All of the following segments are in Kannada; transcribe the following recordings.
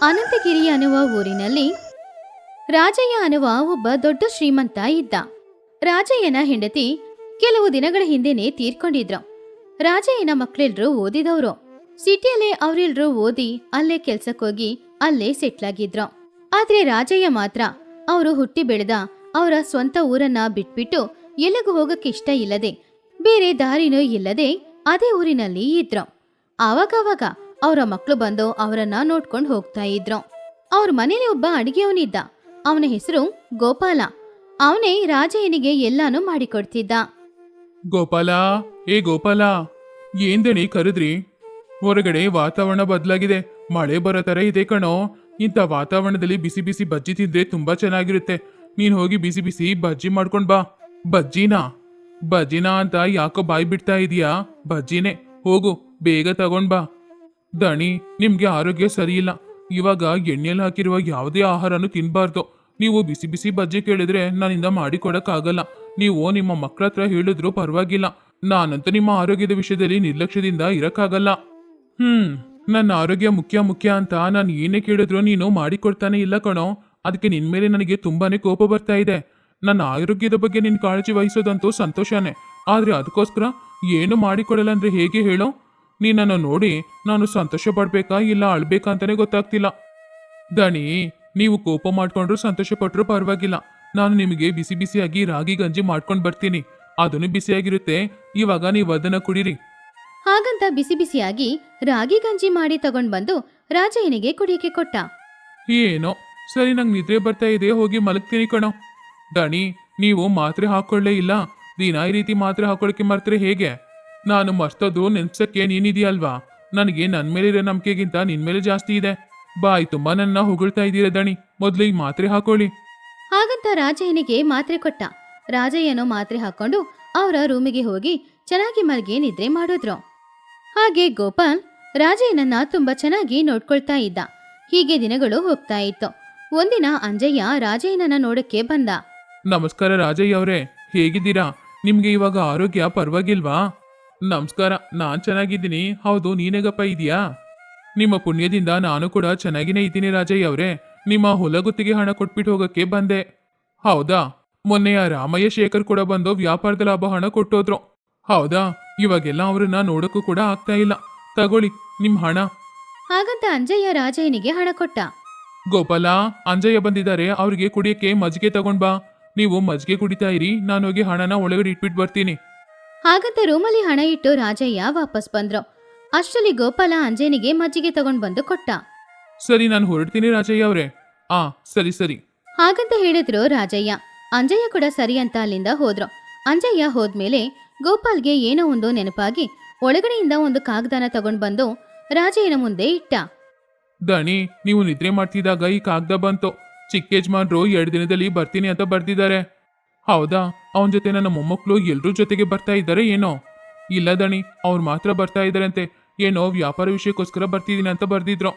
ಅನಂತಗಿರಿ ಅನ್ನುವ ಊರಿನಲ್ಲಿ ರಾಜಯ್ಯ ಅನ್ನುವ ಒಬ್ಬ ದೊಡ್ಡ ಶ್ರೀಮಂತ ಇದ್ದ. ರಾಜಯ್ಯನ ಹೆಂಡತಿ ಕೆಲವು ದಿನಗಳ ಹಿಂದೆನೆ ತೀರ್ಕೊಂಡಿದ್ರು. ರಾಜಯ್ಯನ ಮಕ್ಳೆಲ್ರು ಓದಿದವರು. ಸಿಟಿಯಲ್ಲೇ ಅವರೆಲ್ರೂ ಓದಿ ಅಲ್ಲೇ ಕೆಲ್ಸಕ್ಕೋಗಿ ಅಲ್ಲೇ ಸೆಟ್ಲಾಗಿದ್ರು. ಆದ್ರೆ ರಾಜಯ್ಯ ಮಾತ್ರ ಅವರು ಹುಟ್ಟಿ ಬೆಳೆದ ಅವರ ಸ್ವಂತ ಊರನ್ನ ಬಿಟ್ಬಿಟ್ಟು ಎಲ್ಲಿಗೂ ಹೋಗಕ್ಕೆ ಇಷ್ಟ ಇಲ್ಲದೆ, ಬೇರೆ ದಾರಿನೂ ಇಲ್ಲದೆ ಅದೇ ಊರಿನಲ್ಲಿ ಇದ್ರು. ಆವಾಗವಾಗ ಅವರ ಮಕ್ಕಳು ಬಂದು ಅವರನ್ನ ನೋಡ್ಕೊಂಡು ಹೋಗ್ತಾ ಇದ್ರು. ಅವ್ರ ಮನೇಲಿ ಒಬ್ಬ ಅಡಿಗೆಯವನಿದ್ದ. ಅವನ ಹೆಸರು ಗೋಪಾಲ. ಅವನೇ ರಾಜಯ್ಯನಿಗೆ ಎಲ್ಲಾನು ಮಾಡಿಕೊಡ್ತಿದ್ದ. ಗೋಪಾಲ, ಏ ಗೋಪಾಲ, ಏಂದಣಿ ಕರೆದ್ರಿ? ಹೊರಗಡೆ ವಾತಾವರಣ ಬದಲಾಗಿದೆ, ಮಳೆ ಬರೋ ತರ ಇದೆ ಕಣೋ. ಇಂಥ ವಾತಾವರಣದಲ್ಲಿ ಬಿಸಿ ಬಿಸಿ ಬಜ್ಜಿ ತಿಂದ್ರೆ ತುಂಬಾ ಚೆನ್ನಾಗಿರುತ್ತೆ. ನೀನ್ ಹೋಗಿ ಬಿಸಿ ಬಿಸಿ ಬಜ್ಜಿ ಮಾಡ್ಕೊಂಡ್ ಬಾ. ಬಜ್ಜಿನಾ ಅಂತ ಯಾಕೋ ಬಾಯ್ ಬಿಡ್ತಾ ಇದೀಯಾ? ಬಜ್ಜಿನೇ, ಹೋಗು ಬೇಗ ತಗೊಂಡ್ ಬಾ. ದಣಿ, ನಿಮ್ಗೆ ಆರೋಗ್ಯ ಸರಿ ಇಲ್ಲ. ಇವಾಗ ಎಣ್ಣೆಯಲ್ಲಿ ಹಾಕಿರುವ ಯಾವುದೇ ಆಹಾರನೂ ತಿನ್ಬಾರ್ದು. ನೀವು ಬಿಸಿ ಬಿಸಿ ಬಜ್ಜಿ ಕೇಳಿದ್ರೆ ನನ್ನಿಂದ ಮಾಡಿಕೊಡಕ್ಕಾಗಲ್ಲ. ನೀವು ನಿಮ್ಮ ಮಕ್ಕಳ ಹತ್ರ ಹೇಳಿದ್ರು ಪರವಾಗಿಲ್ಲ. ನಾನಂತೂ ನಿಮ್ಮ ಆರೋಗ್ಯದ ವಿಷಯದಲ್ಲಿ ನಿರ್ಲಕ್ಷ್ಯದಿಂದ ಇರಕ್ಕಾಗಲ್ಲ. ನನ್ನ ಆರೋಗ್ಯ ಮುಖ್ಯ ಅಂತ ನಾನು ಏನೇ ಕೇಳಿದ್ರು ನೀನು ಮಾಡಿಕೊಡ್ತಾನೆ ಇಲ್ಲ ಕಣೋ. ಅದಕ್ಕೆ ನಿನ್ ಮೇಲೆ ನನಗೆ ತುಂಬಾನೇ ಕೋಪ ಬರ್ತಾ ಇದೆ. ನನ್ನ ಆರೋಗ್ಯದ ಬಗ್ಗೆ ನಿನ್ ಕಾಳಜಿ ವಹಿಸೋದಂತೂ ಸಂತೋಷನೇ, ಆದ್ರೆ ಅದಕ್ಕೋಸ್ಕರ ಏನು ಮಾಡಿಕೊಡಲ್ಲ ಅಂದ್ರೆ ಹೇಗೆ ಹೇಳೋ? ನೀನನ್ನು ನೋಡಿ ನಾನು ಸಂತೋಷ ಪಡ್ಬೇಕಾ ಇಲ್ಲ ಅಳ್ಬೇಕಾ ಅಂತಾನೆ ಗೊತ್ತಾಗ್ತಿಲ್ಲ. ದಣಿ, ನೀವು ಕೋಪ ಮಾಡ್ಕೊಂಡ್ರು ಸಂತೋಷ ಪಟ್ರು ಪರವಾಗಿಲ್ಲ. ನಾನು ನಿಮಗೆ ಬಿಸಿ ಬಿಸಿಯಾಗಿ ರಾಗಿ ಗಂಜಿ ಮಾಡ್ಕೊಂಡ್ ಬರ್ತೀನಿ. ಅದನ್ನು ಬಿಸಿಯಾಗಿರುತ್ತೆ. ಇವಾಗ ನೀವು ಅದನ್ನ ಕುಡೀರಿ. ಹಾಗಂತ ಬಿಸಿ ಬಿಸಿಯಾಗಿ ರಾಗಿ ಗಂಜಿ ಮಾಡಿ ತಗೊಂಡ್ ಬಂದು ರಾಜಯ್ಯನಿಗೆ ಕುಡಿಯಕ್ಕೆ ಕೊಟ್ಟ. ಏನೋ ಸರಿ, ನಂಗೆ ನಿದ್ರೆ ಬರ್ತಾ ಇದೆ, ಹೋಗಿ ಮಲಗ್ತೀನಿ ಕಣೋ. ದಣಿ, ನೀವು ಮಾತ್ರೆ ಹಾಕೊಳ್ಳೇ ಇಲ್ಲ. ದಿನ ಈ ರೀತಿ ಮಾತ್ರೆ ಹಾಕೊಳ್ಳಕ್ಕೆ ಮರ್ತ್ರೆ ಹೇಗೆ? ನಾನು ಮರ್ತೋದು ನೆನ್ಸಕ್ಕೆ ನೀನಿದೆಯಲ್ವಾ? ನನಗೆ ನನ್ ಮೇಲಿರೋ ನಂಬಿಕೆಗಿಂತ ನಿನ್ ಮೇಲೆ ಜಾಸ್ತಿ ಇದೆ. ಬಾಯ್ ತುಂಬಾ ನನ್ನ ಹೊಗಳ್ತಾ ಇದ್ದೀರ ದಣಿ, ಮೊದ್ಲು ಈ ಮಾತ್ರೆ ಹಾಕೊಳ್ಳಿ. ಹಾಗಂತ ರಾಜಯ್ಯನಿಗೆ ಮಾತ್ರೆ ಕೊಟ್ಟ. ರಾಜಯ್ಯನು ಮಾತ್ರೆ ಹಾಕೊಂಡು ಅವರ ರೂಮಿಗೆ ಹೋಗಿ ಚೆನ್ನಾಗಿ ಮಲ್ಗೆ ನಿದ್ರೆ ಮಾಡಿದ್ರು. ಹಾಗೆ ಗೋಪಾಲ್ ರಾಜಯ್ಯನನ್ನ ತುಂಬಾ ಚೆನ್ನಾಗಿ ನೋಡ್ಕೊಳ್ತಾ ಇದ್ದ. ಹೀಗೆ ದಿನಗಳು ಹೋಗ್ತಾ ಇತ್ತು. ಒಂದಿನ ಅಂಜಯ್ಯ ರಾಜಯ್ಯನನ್ನ ನೋಡಕ್ಕೆ ಬಂದ. ನಮಸ್ಕಾರ ರಾಜಯ್ಯ ಅವರೇ, ಹೇಗಿದ್ದೀರಾ? ನಿಮ್ಗೆ ಇವಾಗ ಆರೋಗ್ಯ ಪರವಾಗಿಲ್ವಾ? ನಮಸ್ಕಾರ, ನಾನ್ ಚೆನ್ನಾಗಿದ್ದೀನಿ. ಹೌದು, ನೀನೇಗಪ್ಪ ಇದೀಯಾ? ನಿಮ್ಮ ಪುಣ್ಯದಿಂದ ನಾನು ಕೂಡ ಚೆನ್ನಾಗಿನೇ ಇದ್ದೀನಿ ರಾಜಯ್ಯ ಅವರೇ. ನಿಮ್ಮ ಹೊಲಗುತ್ತಿಗೆ ಹಣ ಕೊಟ್ಬಿಟ್ಟು ಹೋಗಕ್ಕೆ ಬಂದೆ. ಹೌದಾ? ಮೊನ್ನೆ ಆ ರಾಮಯ್ಯ ಶೇಖರ್ ಕೂಡ ಬಂದು ವ್ಯಾಪಾರದ ಲಾಭ ಹಣ ಕೊಟ್ಟೋದ್ರು. ಹೌದಾ? ಇವಾಗೆಲ್ಲ ಅವ್ರನ್ನ ನೋಡಕ್ಕೂ ಕೂಡ ಆಗ್ತಾ ಇಲ್ಲ. ತಗೊಳ್ಳಿ ನಿಮ್ ಹಣ. ಹಾಗಂತ ಅಂಜಯ್ಯ ರಾಜಯ್ಯನಿಗೆ ಹಣ ಕೊಟ್ಟ. ಗೋಪಾಲ, ಅಂಜಯ್ಯ ಬಂದಿದ್ದಾರೆ, ಅವ್ರಿಗೆ ಕುಡಿಯಕ್ಕೆ ಮಜ್ಜಿಗೆ ತಗೊಂಡ್ ಬಾ. ನೀವು ಮಜ್ಜಿಗೆ ಕುಡಿತಾ ಇರಿ, ನಾನು ಹೋಗಿ ಹಣನ ಒಳಗಡೆ ಇಟ್ಬಿಟ್ಟು ಬರ್ತೀನಿ. ಹಾಗಂತ ರೂಮಲ್ಲಿ ಹಣ ಇಟ್ಟು ರಾಜಯ್ಯ ವಾಪಸ್ ಬಂದ್ರು. ಅಷ್ಟರಲ್ಲಿ ಗೋಪಾಲ ಅಂಜಯ್ಯನಿಗೆ ಮಜ್ಜಿಗೆ ತಗೊಂಡ್ ಬಂದು ಕೊಟ್ಟ. ಸರಿ, ನಾನು ಹೊರಡ್ತೀನಿ ರಾಜಯ್ಯ ಅವರೇ. ಸರಿ. ಹಾಗಂತ ಹೇಳಿದ್ರು ರಾಜಯ್ಯ. ಅಂಜಯ್ಯ ಕೂಡ ಸರಿ ಅಂತ ಅಲ್ಲಿಂದ ಹೋದ್ರು. ಅಂಜಯ್ಯ ಹೋದ್ಮೇಲೆ ಗೋಪಾಲ್ಗೆ ಏನೋ ಒಂದು ನೆನಪಾಗಿ ಒಳಗಡೆಯಿಂದ ಒಂದು ಕಾಗದಾನ ತಗೊಂಡ್ ಬಂದು ರಾಜಯ್ಯನ ಮುಂದೆ ಇಟ್ಟ. ದಣಿ, ನೀವು ನಿದ್ರೆ ಮಾಡ್ತಿದ್ದಾಗ ಈ ಕಾಗದ ಬಂತು. ಚಿಕ್ಕ ಯಜಮಾನ್ರು 2 ದಿನದಲ್ಲಿ ಬರ್ತೀನಿ ಅಂತ ಬರ್ತಿದ್ದಾರೆ. ಹೌದಾ? ಅವನ ಜೊತೆ ನನ್ನ ಮೊಮ್ಮಕ್ಕಳು ಎಲ್ರೂ ಜೊತೆಗೆ ಬರ್ತಾ ಇದ್ದಾರೆ ಏನೋ? ಇಲ್ಲ ದಣಿ, ಅವ್ರು ಮಾತ್ರ ಬರ್ತಾ ಇದ್ದಾರಂತೆ. ಏನೋ ವ್ಯಾಪಾರ ವಿಷಯಕ್ಕೋಸ್ಕರ ಬರ್ತಿದ್ದೀನಿ ಅಂತ ಬರ್ದಿದ್ರು.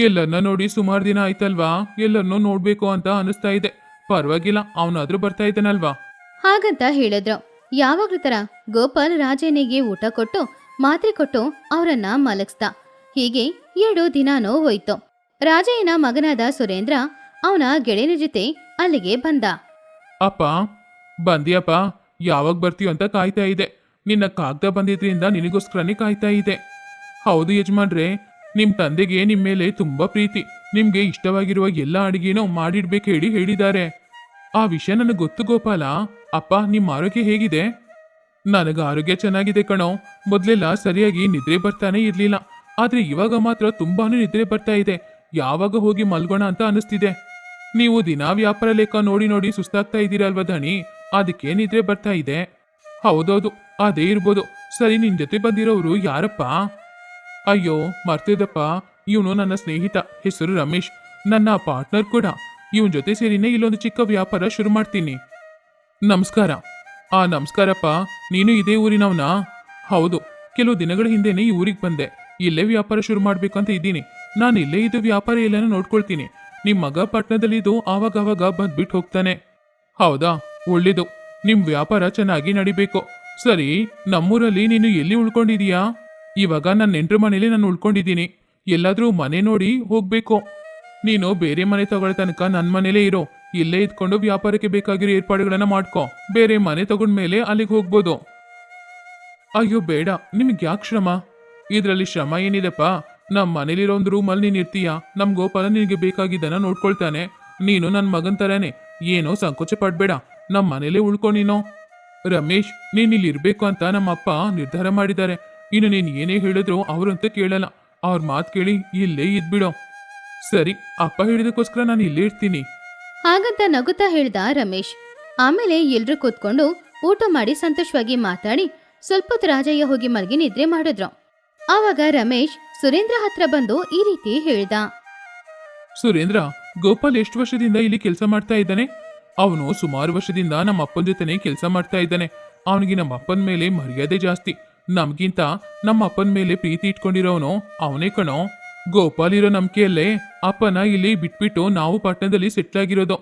ಎಲ್ಲರನ್ನ ನೋಡಿ ಸುಮಾರು ದಿನ ಆಯ್ತಲ್ವಾ, ಎಲ್ಲರನ್ನೂ ನೋಡ್ಬೇಕು ಅಂತ ಅನಿಸ್ತಾ ಇದೆ. ಪರವಾಗಿಲ್ಲ, ಅವನಾದ್ರೂ ಬರ್ತಾ ಇದ್ದಾನಲ್ವಾ? ಹಾಗಂತ ಹೇಳಿದ್ರು. ಯಾವಾಗ್ಲೂ ತರ ಗೋಪಾಲ್ ರಾಜಯ್ಯನಿಗೆ ಊಟ ಕೊಟ್ಟು ಮಾತ್ರೆ ಕೊಟ್ಟು ಅವರನ್ನ ಮಲಗಿಸ್ದ. ಹೀಗೆ 2 ದಿನಾನೂ ಹೋಯ್ತು. ರಾಜಯ್ಯನ ಮಗನಾದ ಸುರೇಂದ್ರ ಅವನ ಗೆಳೆಯನ ಜೊತೆ ಅಲ್ಲಿಗೆ ಬಂದ. ಅಪ್ಪ, ಬಂದಿಯಪ್ಪ? ಯಾವಾಗ ಬರ್ತೀಯ ಅಂತ ಕಾಯ್ತಾ ಇದೆ. ನಿನ್ನ ಕಾಗದ ಬಂದಿದ್ರಿಂದ ನಿನಗೋಸ್ಕರನೇ ಕಾಯ್ತಾ ಇದೆ. ಹೌದು ಯಜಮಾನ್ರೆ, ನಿಮ್ ತಂದೆಗೆ ನಿಮ್ ಮೇಲೆ ತುಂಬಾ ಪ್ರೀತಿ. ನಿಮ್ಗೆ ಇಷ್ಟವಾಗಿರುವ ಎಲ್ಲ ಅಡಿಗೆನೂ ಮಾಡಿಡ್ಬೇಕು ಹೇಳಿದ್ದಾರೆ. ಆ ವಿಷಯ ನನಗೆ ಗೊತ್ತು ಗೋಪಾಲ. ಅಪ್ಪ, ನಿಮ್ಮ ಆರೋಗ್ಯ ಹೇಗಿದೆ? ನನಗ ಆರೋಗ್ಯ ಚೆನ್ನಾಗಿದೆ ಕಣೋ. ಮೊದ್ಲೆಲ್ಲ ಸರಿಯಾಗಿ ನಿದ್ರೆ ಬರ್ತಾನೆ ಇರ್ಲಿಲ್ಲ, ಆದ್ರೆ ಇವಾಗ ಮಾತ್ರ ತುಂಬಾನೇ ನಿದ್ರೆ ಬರ್ತಾ ಇದೆ. ಯಾವಾಗ ಹೋಗಿ ಮಲ್ಗೋಣ ಅಂತ ಅನಿಸ್ತಿದೆ. ನೀವು ದಿನಾ ವ್ಯಾಪಾರ ಲೆಕ್ಕ ನೋಡಿ ನೋಡಿ ಸುಸ್ತಾಗ್ತಾ ಇದ್ದೀರಲ್ವ ದಣಿ, ಅದಕ್ಕೆ ನಿದ್ರೆ ಬರ್ತಾ ಇದೆ. ಹೌದೌದು, ಅದೇ ಇರ್ಬೋದು. ಸರಿ, ನಿನ್ ಜೊತೆ ಬಂದಿರೋರು ಯಾರಪ್ಪ? ಅಯ್ಯೋ ಮರ್ತಿದ್ದಪ್ಪ, ಇವನು ನನ್ನ ಸ್ನೇಹಿತ, ಹೆಸರು ರಮೇಶ್, ನನ್ನ ಪಾರ್ಟ್ನರ್ ಕೂಡ. ಇವನ್ ಜೊತೆ ಸೇರಿನೇ ಇಲ್ಲೊಂದು ಚಿಕ್ಕ ವ್ಯಾಪಾರ ಶುರು ಮಾಡ್ತೀನಿ. ನಮಸ್ಕಾರ. ನಮಸ್ಕಾರಪ್ಪ, ನೀನು ಇದೇ ಊರಿನವನಾ? ಹೌದು, ಕೆಲವು ದಿನಗಳ ಹಿಂದೆನೆ ಈ ಊರಿಗೆ ಬಂದೆ. ಇಲ್ಲೇ ವ್ಯಾಪಾರ ಶುರು ಮಾಡ್ಬೇಕಂತ ಇದ್ದೀನಿ. ನಾನು ಇಲ್ಲೇ ಇದು ವ್ಯಾಪಾರ ಎಲ್ಲಾನು ನೋಡ್ಕೊಳ್ತೀನಿ. ನಿಮ್ ಮಗ ಪಟ್ಟಣದಲ್ಲಿದ್ದು ಆವಾಗವಾಗ ಬಂದ್ಬಿಟ್ಟು ಹೋಗ್ತಾನೆ. ಹೌದಾ? ಒಳ್ಳೇದು, ನಿಮ್ ವ್ಯಾಪಾರ ಚೆನ್ನಾಗಿ ನಡಿಬೇಕು. ಸರಿ, ನಮ್ಮೂರಲ್ಲಿ ನೀನು ಎಲ್ಲಿ ಉಳ್ಕೊಂಡಿದೀಯಾ? ಇವಾಗ ನನ್ನ ನೆಂಟ್ರ ಮನೇಲಿ ನಾನು ಉಳ್ಕೊಂಡಿದ್ದೀನಿ. ಎಲ್ಲಾದ್ರೂ ಮನೆ ನೋಡಿ ಹೋಗ್ಬೇಕು. ನೀನು ಬೇರೆ ಮನೆ ತಗೊಳ್ಳೋ ತನಕ ನನ್ನ ಮನೇಲೇ ಇರೋ. ಇಲ್ಲೇ ಇದ್ಕೊಂಡು ವ್ಯಾಪಾರಕ್ಕೆ ಬೇಕಾಗಿರೋ ಏರ್ಪಾಡುಗಳನ್ನ ಮಾಡ್ಕೊ. ಬೇರೆ ಮನೆ ತಗೊಂಡ್ಮೇಲೆ ಅಲ್ಲಿಗೆ ಹೋಗ್ಬೋದು. ಅಯ್ಯೋ ಬೇಡ, ನಿಮ್ಗೆ ಯಾಕೆ ಶ್ರಮ? ಇದರಲ್ಲಿ ಶ್ರಮ ಏನಿದೆಪ್ಪ? ನಮ್ಮ ಮನೇಲಿರೋ ಒಂದು ರೂಮಲ್ಲಿ ನೀನು ಇರ್ತೀಯ. ನಮ್ಮ ಗೋಪಾಲ ನಿನಗೆ ಬೇಕಾಗಿದ್ದನ್ನ ನೋಡ್ಕೊಳ್ತಾನೆ. ನೀನು ನನ್ನ ಮಗನ್ ತರಾನೆ, ಏನೋ ಸಂಕೋಚ ಪಡ್ಬೇಡ. ನಮ್ಮ ಮನೇಲೇ ಉಳ್ಕೊ ನೀನು. ರಮೇಶ್, ನೀನ್ ಇಲ್ಲಿ ಇರ್ಬೇಕು ಅಂತ ನಮ್ಮ ಅಪ್ಪ ನಿರ್ಧಾರ ಮಾಡಿದ್ದಾರೆ. ಇನ್ನು ನೀನ್ ಏನೇ ಹೇಳಿದ್ರು ಅವ್ರಂತ ಕೇಳಲ್ಲ. ಅವ್ರ ಮಾತು ಕೇಳಿ ಇಲ್ಲೇ ಇದ್ಬಿಡೋ. ಸರಿ, ಅಪ್ಪ ಹೇಳಿದಕ್ಕೋಸ್ಕರ ನಾನು ಇಲ್ಲೇ ಇರ್ತೀನಿ. ಹಾಗಂತ ನಗುತ್ತಾ ಹೇಳ್ದ ರಮೇಶ್. ಆಮೇಲೆ ಎಲ್ರೂ ಕೂತ್ಕೊಂಡು ಊಟ ಮಾಡಿ ಸಂತೋಷವಾಗಿ ಮಾತಾಡಿ ಸ್ವಲ್ಪ ಹೊತ್ತು ರಾಜಯ್ಯ ಹೋಗಿ ಮಲಗಿ ನಿದ್ರೆ ಮಾಡಿದ್ರು. ಆವಾಗ ರಮೇಶ್ ಸುರೇಂದ್ರ ಹತ್ರ ಬಂದು ಈ ರೀತಿ ಹೇಳ್ದ. ಸುರೇಂದ್ರ, ಗೋಪಾಲ್ ಎಷ್ಟು ವರ್ಷದಿಂದ ಇಲ್ಲಿ ಕೆಲಸ ಮಾಡ್ತಾ ಇದ್ದಾನೆ? ಅವನು ಸುಮಾರು ವರ್ಷದಿಂದ ನಮ್ಮ ಅಪ್ಪನ ಜೊತೆನೆ ಕೆಲಸ ಮಾಡ್ತಾ ಇದ್ದಾನೆ. ಅವನಿಗೆ ನಮ್ಮ ಅಪ್ಪನ ಮೇಲೆ ಮರ್ಯಾದೆ ಜಾಸ್ತಿ. ನಮ್ಗಿಂತ ನಮ್ಮ ಅಪ್ಪನ ಮೇಲೆ ಪ್ರೀತಿ ಇಟ್ಕೊಂಡಿರೋನು ಅವನೇ ಕಣೋ. ಗೋಪಾಲ್ ಇರೋ ನಂಬಿಕೆಯಲ್ಲೇ ಅಪ್ಪನ ಇಲ್ಲಿ ಬಿಟ್ಬಿಟ್ಟು ನಾವು ಪಟ್ಟಣದಲ್ಲಿ ಸೆಟ್ಲ್ ಆಗಿರೋದು.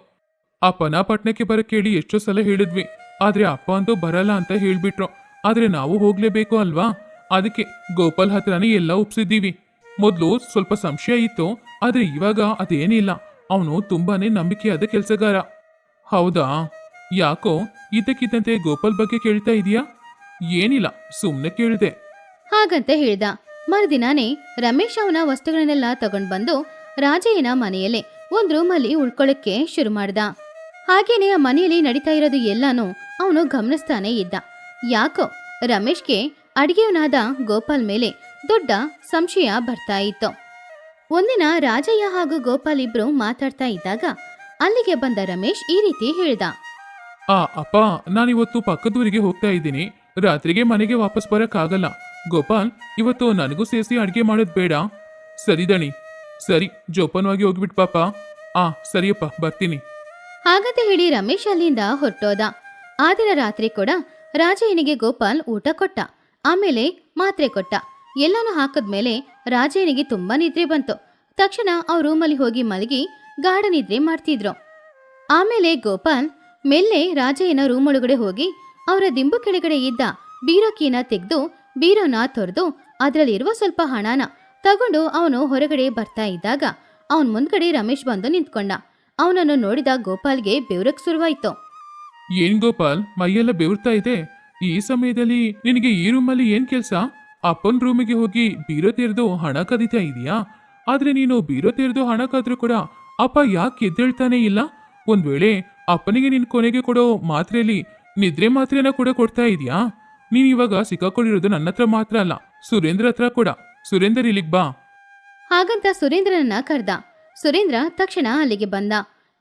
ಅಪ್ಪನ ಪಟ್ಟಣಕ್ಕೆ ಬರಕ್ಕೆ ಹೇಳಿ ಎಷ್ಟೋ ಸಲ ಹೇಳಿದ್ವಿ, ಆದ್ರೆ ಅಪ್ಪ ಅಂತೂ ಬರಲ್ಲ ಅಂತ ಹೇಳ್ಬಿಟ್ರು. ಆದ್ರೆ ನಾವು ಹೋಗ್ಲೇಬೇಕು ಅಲ್ವಾ? ಅದಕ್ಕೆ ಗೋಪಾಲ್ ಹತ್ರನೇ ಎಲ್ಲ ಒಪ್ಸಿದ್ದೀವಿ. ಮೊದಲು ಸ್ವಲ್ಪ ಸಂಶಯ ಇತ್ತು, ಆದ್ರೆ ಇವಾಗ ಅದೇನಿಲ್ಲ. ಅವನು ತುಂಬಾನೇ ನಂಬಿಕೆಯಾದ ಕೆಲಸಗಾರ. ಹೌದಾ? ಯಾಕೋ ಇದ್ದಕ್ಕಿದ್ದಂತೆ ಗೋಪಾಲ್ ಬಗ್ಗೆ ಕೇಳ್ತಾ ಇದೀಯಾ? ಏನಿಲ್ಲ, ಸುಮ್ನೆ ಕೇಳಿದೆ. ಹಾಗಂತ ಹೇಳ್ದ. ಮರುದಿನಾನೇ ರಮೇಶ್ ಅವನ ವಸ್ತುಗಳನ್ನೆಲ್ಲ ತಗೊಂಡ್ ಬಂದು ರಾಜಯ್ಯನ ಮನೆಯಲ್ಲೇ ಒಂದ್ ರೂಮಲ್ಲಿ ಉಳ್ಕೊಳ್ಳಕ್ಕೆ ಶುರು ಮಾಡ್ದ. ಹಾಗೇನೆ ಆ ಮನೆಯಲ್ಲಿ ನಡೀತಾ ಇರೋದು ಎಲ್ಲಾನು ಅವನು ಗಮನಿಸ್ತಾನೆ ಇದ್ದ. ಯಾಕೋ ರಮೇಶ್ಗೆ ಅಡಿಗೆಯವನಾದ ಗೋಪಾಲ್ ಮೇಲೆ ದೊಡ್ಡ ಸಂಶಯ ಬರ್ತಾ ಇತ್ತು. ಒಂದಿನ ರಾಜಯ್ಯ ಹಾಗೂ ಗೋಪಾಲ್ ಇಬ್ರು ಮಾತಾಡ್ತಾ ಇದ್ದಾಗ ಅಲ್ಲಿಗೆ ಬಂದ ರಮೇಶ್ ಈ ರೀತಿ ಹೇಳ್ದ. ಅಪ್ಪ, ನಾನಿವತ್ತು ಪಕ್ಕದೂರಿಗೆ ಹೋಗ್ತಾ ಇದ್ದೀನಿ. ರಾತ್ರಿಗೆ ಮನೆಗೆ ವಾಪಸ್ ಬರಕ್ಕಾಗಲ್ಲ. ಗೋಪಾಲ್, ಇವತ್ತು ನನಗೂ ಸೇರಿಸಿ ಅಡ್ಗೆ ಮಾಡೋದ್ ಬೇಡ? ಸರಿ ದಣಿ. ಸರಿ, ಜೋಪಾನವಾಗಿ ಹೋಗ್ಬಿಟ್ ಪಾಪ. ಸರಿಯಪ್ಪ, ಬರ್ತೀನಿ. ಹಾಗಂತ ಹೇಳಿ ರಮೇಶ್ ಅಲ್ಲಿಂದ ಹೊರಟೋದ. ಆ ದಿನ ರಾತ್ರಿ ಕೂಡ ರಾಜಯ್ಯನಿಗೆ ಗೋಪಾಲ್ ಊಟ ಕೊಟ್ಟ. ಆಮೇಲೆ ಮಾತ್ರೆ ಕೊಟ್ಟ. ಎಲ್ಲಾನು ಹಾಕದ್ಮೇಲೆ ರಾಜಯ್ಯನಿಗೆ ತುಂಬಾ ನಿದ್ರೆ ಬಂತು. ತಕ್ಷಣ ಅವ್ರ ರೂಮಲ್ಲಿ ಹೋಗಿ ಮಲಗಿ ಗಾಢ ನಿದ್ರೆ ಮಾಡ್ತಿದ್ರು. ಆಮೇಲೆ ಗೋಪಾಲ್ ಮೆಲ್ಲೆ ರಾಜಯ್ಯನ ರೂಮ್ ಒಳಗಡೆ ಹೋಗಿ ಅವರ ದಿಂಬು ಕೆಳಗಡೆ ಇದ್ದ ಬೀರೋ ಕೀನ ತೆಗೆದು ಬೀರೋನ ತೊರೆದು ಅದರಲ್ಲಿರುವ ಸ್ವಲ್ಪ ಹಣನ ತಗೊಂಡು ಅವನು ಹೊರಗಡೆ ಬರ್ತಾ ಇದ್ದಾಗ ಅವನ್ ಮುಂದ್ಗಡೆ ರಮೇಶ್ ಬಂದು ನಿಂತ್ಕೊಂಡ. ಅವನನ್ನು ನೋಡಿದ ಗೋಪಾಲ್ಗೆ ಬೆವರಕ್ ಶುರುವಾಯ್ತು. ಏನ್ ಗೋಪಾಲ್, ಮೈಯೆಲ್ಲ ಬೆವರ್ತಾ ಇದೆ? ಈ ಸಮಯದಲ್ಲಿ ನಿನಗೆ ಈ ರೂಮಲ್ಲಿ ಏನ್ ಕೆಲ್ಸ? ಅಪ್ಪನ್ ರೂಮಿಗೆ ಹೋಗಿ ಬೀರೋ ತೆರೆದು ಹಣ ಕದೀತಾ ಇದೀಯಾ? ಆದ್ರೆ ನೀನು ಬೀರೋ ತೆರೆದು ಹಣ ಕದ್ರೂ ಕೂಡ ಅಪ್ಪ ಯಾಕೆ ಎದ್ದೇಳ್ತಾನೆ ಇಲ್ಲ? ಒಂದ್ ವೇಳೆ ಅಪ್ಪನಿಗೆ ನಿನ್ ಕೊನೆಗೆ ಕೊಡೋ ಮಾತ್ರೆಯಲ್ಲಿ ನಿದ್ರೆ ಮಾತ್ರೆನ ಕೂಡ ಕೊಡ್ತಾ ಇದೀಯಾ? ನೀನ್ ಇವಾಗ ಸಿಕ್ಕಾಕೊಂಡಿರೋದು ನನ್ನ ಹತ್ರ ಮಾತ್ರ ಅಲ್ಲ, ಸುರೇಂದ್ರ ಹತ್ರ ಕೂಡ. ಸುರೇಂದ್ರ, ಇಲ್ಲಿಗ್ ಬಾ. ಹಾಗಂತ ಸುರೇಂದ್ರನನ್ನ ಕರ್ದ. ಸುರೇಂದ್ರ ತಕ್ಷಣ ಅಲ್ಲಿಗೆ ಬಂದ.